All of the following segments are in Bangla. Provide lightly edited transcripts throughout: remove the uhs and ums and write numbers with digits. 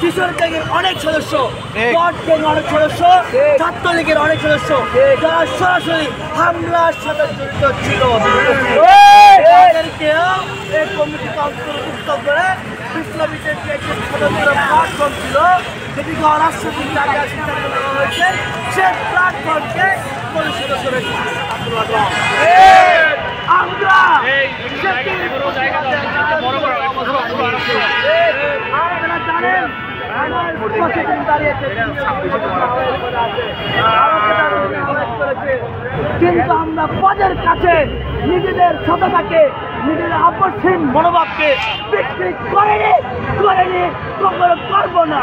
কিশোর গ্যাংয়ের অনেক সদস্য, বট গ্যাংয়ের অনেক সদস্য, ছাত্রলীগের অনেক সদস্য যারা সরাসরি হামলার সাথে জড়িত ছিল, তাদেরকেও এই কমিটিতে অন্তর্ভুক্ত করে বিপ্লবীদের যে একটি স্বতন্ত্র প্ল্যাটফর্ম ছিল, যেটিকে রাষ্ট্রপতি আগে সিদ্ধান্ত নেওয়া হয়েছে, সেই প্ল্যাটফর্মকে পরিষদ করেছে। আমরা জানেন কিন্তু আমরা পদের কাছে নিজেদের সততাকে, নিজেদের আপসহীন মনোভাবকে বিক্রি করেনি কখনো করবো না।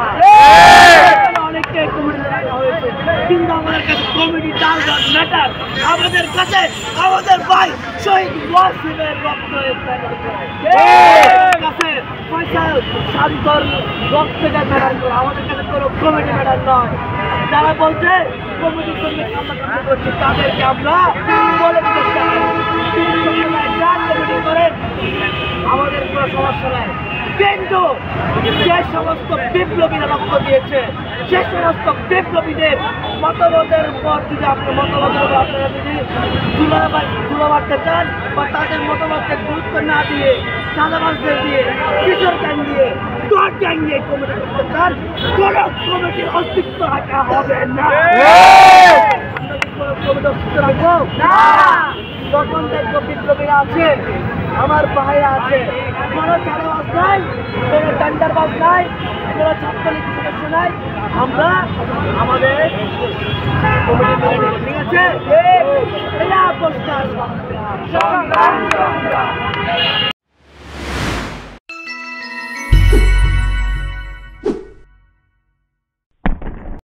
অনেককে কমিটি দেওয়া হয়েছে, কিন্তু আমাদের কাছে কমিটি ডাজ নট ম্যাটার। আমাদের কাছে আমাদের ভাই শহীদ ওয়াসিমের রক্ত কাছে পয়সা শান্তর রক্তকে ম্যাটার করে, আমাদের কাছে কোনো কমিটি ম্যাটার নয়। যারা বলছে কমিটি করছে তাদেরকে আমরা বলে দিতে চাই, কমিটি করেন, আমাদের কোনো সমস্যা নাই। কিন্তু যে সমস্ত বিপ্লবীরা রক্ত দিয়েছে, সে সমস্ত বিপ্লবীদের মতামতের উপর যদি আপনার মতামতের উপর আপনারা যদি তুলা মারতে চান বা তাদের মতামতকে গুরুত্ব না দিয়ে চাঁদাবাজদের দিয়ে, কিশোর গ্যাং দিয়ে, ডট গ্যাং দিয়ে কমিটি করতে চান, কোন কমিটির অস্তিত্ব রাখা হবে না। কমিটি অস্তিত্ব রাখবো না। যখন দেখবো বিপ্লবীরা আছে, আমার ভাইরা আছে, কোনো চাঁদাবাজ নাই, কোনো টেন্ডারবাজ নাই, কোনো ছাত্রলীগ সদস্য নাই, আমরা আমাদের কমিটি মেনে নেব, ঠিক আছে? এটা প্রশ্ন